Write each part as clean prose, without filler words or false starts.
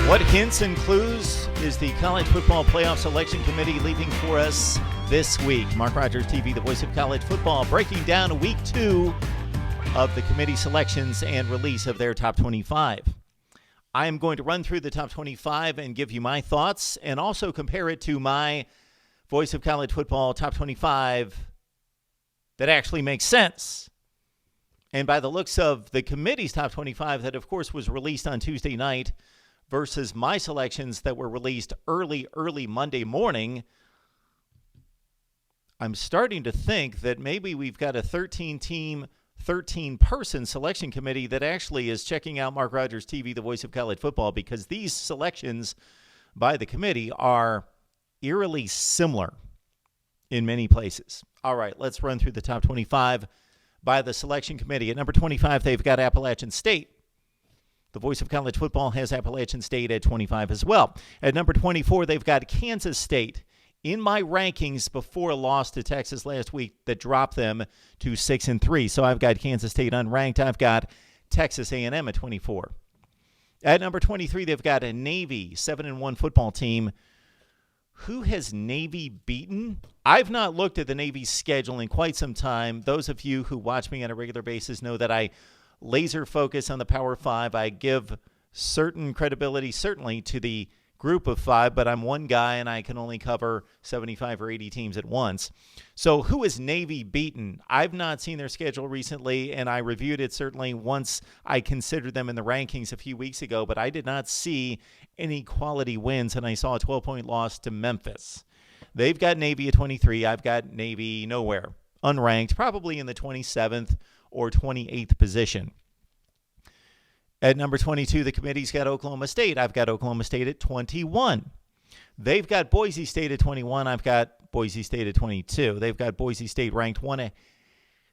What hints and clues is the College Football Playoff Selection Committee leaving for us this week? Mark Rogers TV, the voice of college football, breaking down week 2 of the committee selections and release of their top 25. I am going to run through the top 25 and give you my thoughts and also compare it to my voice of college football top 25 that actually makes sense. And by the looks of the committee's top 25 that, of course, was released on Tuesday night versus my selections that were released early Monday morning, I'm starting to think that maybe we've got a 13-team, 13-person selection committee that actually is checking out Mark Rogers TV, the voice of college football, because these selections by the committee are eerily similar in many places. All right, let's run through the top 25 by the selection committee. At number 25, they've got Appalachian State. The voice of college football has Appalachian State at 25 as well. At number 24, they've got Kansas State. In my rankings before a loss to Texas last week that dropped them to 6-3. So I've got Kansas State unranked. I've got Texas A&M at 24. At number 23, they've got a Navy 7-1 football team. Who has Navy beaten? I've not looked at the Navy's schedule in quite some time. Those of you who watch me on a regular basis know that I laser focus on the Power 5. I give certain credibility, certainly, to the group of 5, but I'm one guy and I can only cover 75 or 80 teams at once. So who is Navy beaten? I've not seen their schedule recently, and I reviewed it certainly once I considered them in the rankings a few weeks ago, but I did not see any quality wins, and I saw a 12-point loss to Memphis. They've got Navy at 23. I've got Navy nowhere, unranked, probably in the 27th or 28th position. At number 22, the committee's got Oklahoma State. I've got Oklahoma State at 21. They've got Boise State at 21. I've got Boise State at 22. They've got Boise State ranked one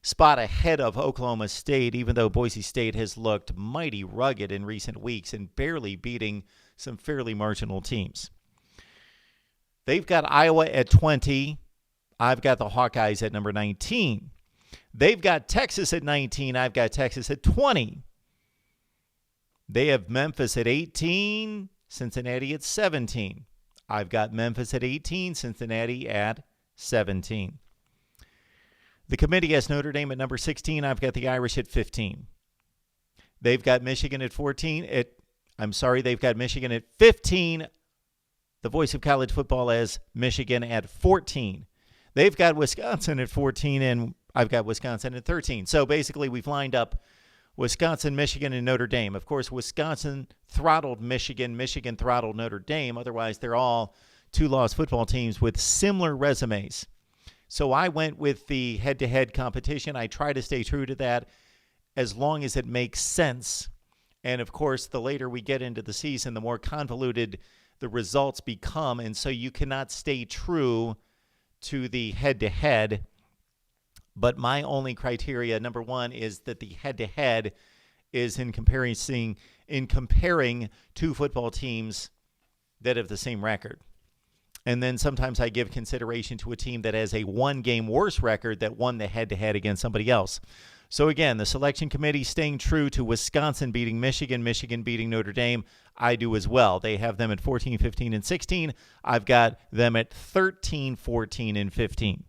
spot ahead of Oklahoma State, even though Boise State has looked mighty rugged in recent weeks and barely beating some fairly marginal teams. They've got Iowa at 20. I've got the Hawkeyes at number 19. They've got Texas at 19. I've got Texas at 20. They have Memphis at 18, Cincinnati at 17. I've got Memphis at 18, Cincinnati at 17. The committee has Notre Dame at number 16. I've got the Irish at 15. They've got Michigan at 14. They've got Michigan at 15. The voice of college football has Michigan at 14. They've got Wisconsin at 14, and I've got Wisconsin at 13. So basically we've lined up Wisconsin, Michigan, and Notre Dame. Of course, Wisconsin throttled Michigan. Michigan throttled Notre Dame. Otherwise, they're all two-loss football teams with similar resumes. So I went with the head-to-head competition. I try to stay true to that as long as it makes sense. And, of course, the later we get into the season, the more convoluted the results become. And so you cannot stay true to the head-to-head. But my only criteria, number one, is that the head-to-head is in comparing two football teams that have the same record. And then sometimes I give consideration to a team that has a one-game worse record that won the head-to-head against somebody else. So again, the selection committee staying true to Wisconsin beating Michigan, Michigan beating Notre Dame. I do as well. They have them at 14, 15, and 16. I've got them at 13, 14, and 15.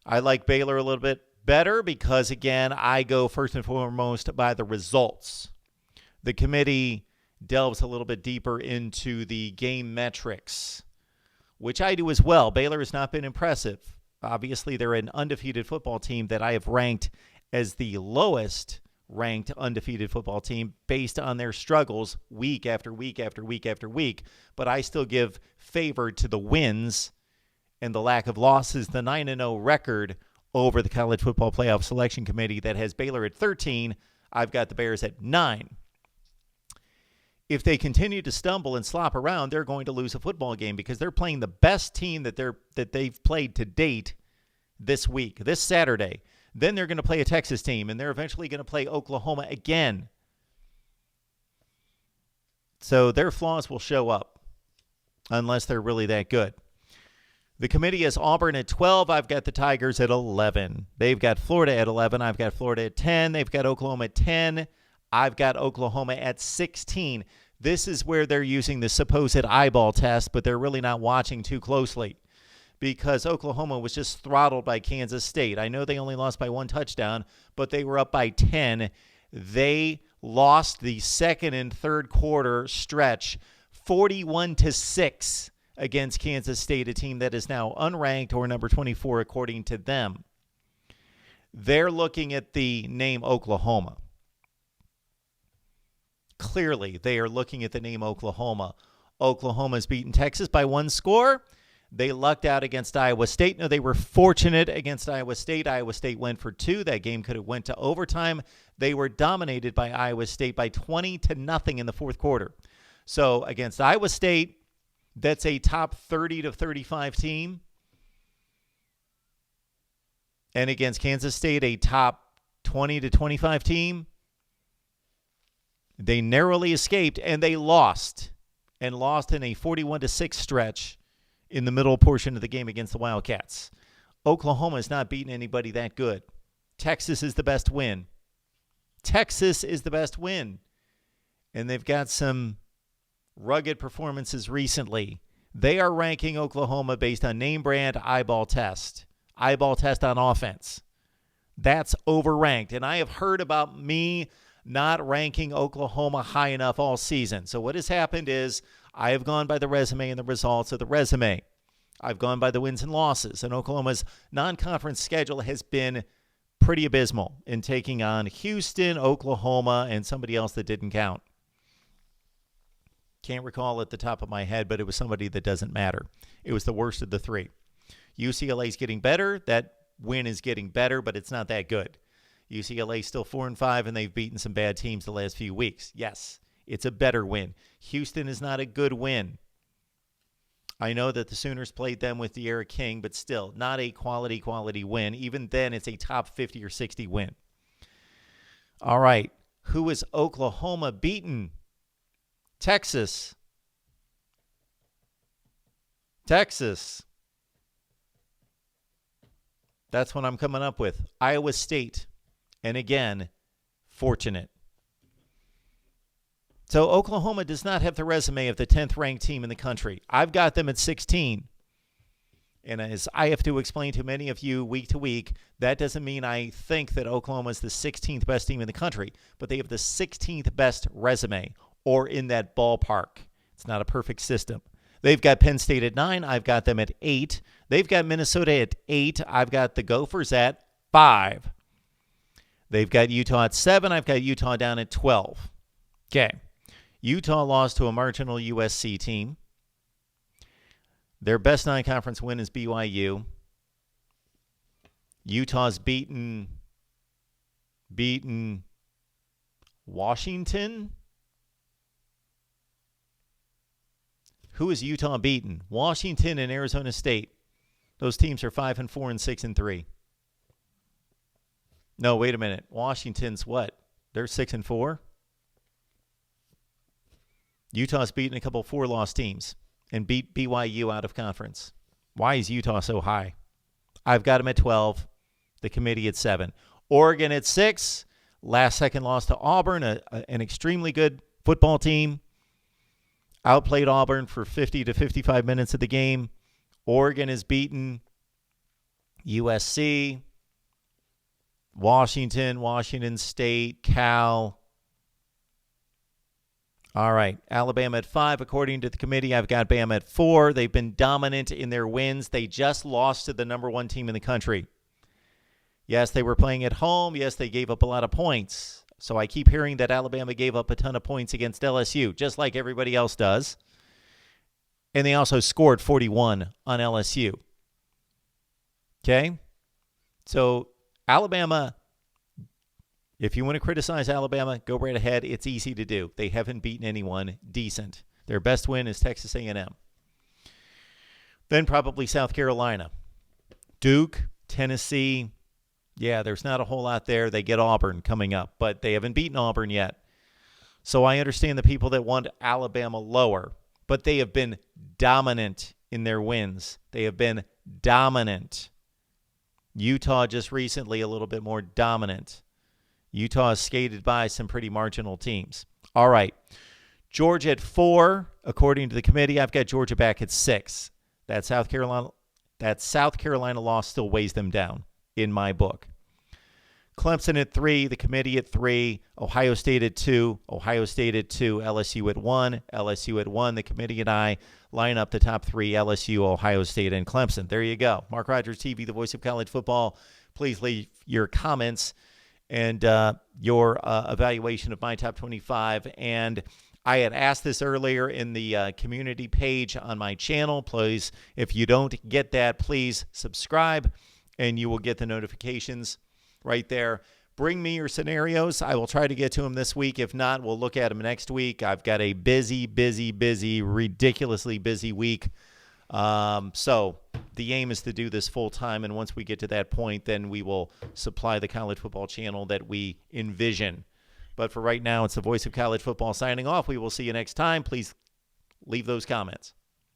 I like Baylor a little bit better because, again, I go first and foremost by the results. The committee delves a little bit deeper into the game metrics, which I do as well. Baylor has not been impressive. Obviously, they're an undefeated football team that I have ranked as the lowest ranked undefeated football team based on their struggles week after week after week after week. But I still give favor to the wins and the lack of losses, the 9-0 record over the College Football Playoff Selection Committee that has Baylor at 13. I've got the Bears at 9. If they continue to stumble and slop around, they're going to lose a football game because they're playing the best team that they've played to date this week, this Saturday. Then they're going to play a Texas team, and they're eventually going to play Oklahoma again. So their flaws will show up unless they're really that good. The committee has Auburn at 12. I've got the Tigers at 11. They've got Florida at 11. I've got Florida at 10. They've got Oklahoma at 10. I've got Oklahoma at 16. This is where they're using the supposed eyeball test, but they're really not watching too closely because Oklahoma was just throttled by Kansas State. I know they only lost by 1 touchdown, but they were up by 10. They lost the second and third quarter stretch 41-6 against Kansas State, a team that is now unranked or number 24 according to them. They're looking at the name Oklahoma. Clearly, they are looking at the name Oklahoma. Oklahoma's beaten Texas by 1 score. They lucked out against Iowa State. No, they were fortunate against Iowa State. Iowa State went for 2. That game could have went to overtime. They were dominated by Iowa State by 20-0 in the fourth quarter. So against Iowa State, that's a top 30 to 35 team. And against Kansas State, a top 20 to 25 team. They narrowly escaped, and they lost in a 41-6 stretch in the middle portion of the game against the Wildcats. Oklahoma has not beaten anybody that good. Texas is the best win. And they've got some rugged performances recently. They are ranking Oklahoma based on name brand eyeball test on offense. That's overranked. And I have heard about me not ranking Oklahoma high enough all season. So what has happened is I have gone by the resume and the results of the resume. I've gone by the wins and losses. And Oklahoma's non-conference schedule has been pretty abysmal in taking on Houston, Oklahoma, and somebody else that didn't count. Can't recall at the top of my head, but it was somebody that doesn't matter. It was the worst of the 3. UCLA's getting better. That win is getting better, but it's not that good. UCLA's still 4-5, and they've beaten some bad teams the last few weeks. Yes, it's a better win. Houston is not a good win. I know that the Sooners played them with De'Ara King, but still not a quality win. Even then, it's a top 50 or 60 win. All right, who is Oklahoma beaten? Texas. That's what I'm coming up with. Iowa State. And again, fortunate. So Oklahoma does not have the resume of the 10th ranked team in the country. I've got them at 16. And as I have to explain to many of you week to week, that doesn't mean I think that Oklahoma is the 16th best team in the country, but they have the 16th best resume, or in that ballpark. It's not a perfect system. They've got Penn State at 9. I've got them at 8. They've got Minnesota at 8. I've got the Gophers at 5. They've got Utah at 7. I've got Utah down at 12. Okay. Utah lost to a marginal USC team. Their best non-conference win is BYU. Utah's beaten Washington. Who is Utah beaten? Washington and Arizona State. Those teams are 5-4 and 6-3. No, wait a minute. Washington's what? They're 6-4. Utah's beaten a couple 4-loss teams and beat BYU out of conference. Why is Utah so high? I've got them at 12. The committee at 7. Oregon at 6. Last second loss to Auburn, an extremely good football team. Outplayed Auburn for 50 to 55 minutes of the game. Oregon has beaten USC, Washington State, Cal. All right, Alabama at 5. According to the committee, I've got Bama at 4. They've been dominant in their wins. They just lost to the number 1 team in the country. Yes, they were playing at home. Yes, they gave up a lot of points. So I keep hearing that Alabama gave up a ton of points against LSU, just like everybody else does. And they also scored 41 on LSU. Okay? So Alabama, if you want to criticize Alabama, go right ahead. It's easy to do. They haven't beaten anyone decent. Their best win is Texas A&M. Then probably South Carolina. Duke, Tennessee. Yeah, there's not a whole lot there. They get Auburn coming up, but they haven't beaten Auburn yet. So I understand the people that want Alabama lower, but they have been dominant in their wins. They have been dominant. Utah just recently a little bit more dominant. Utah has skated by some pretty marginal teams. All right. Georgia at 4, according to the committee. I've got Georgia back at 6. That South Carolina loss still weighs them down in my book. Clemson at 3, the committee at 3, Ohio State at 2, Ohio State at 2, LSU at 1, LSU at 1. The committee and I line up the top 3, LSU, Ohio State, and Clemson. There you go. Mark Rogers TV, the voice of college football. Please leave your comments and your evaluation of my top 25. And I had asked this earlier in the community page on my channel. Please, if you don't get that, please subscribe, and you will get the notifications right there. Bring me your scenarios. I will try to get to them this week. If not, we'll look at them next week. I've got a busy, ridiculously busy week. So the aim is to do this full time, and once we get to that point, then we will supply the college football channel that we envision. But for right now, it's the voice of college football signing off. We will see you next time. Please leave those comments.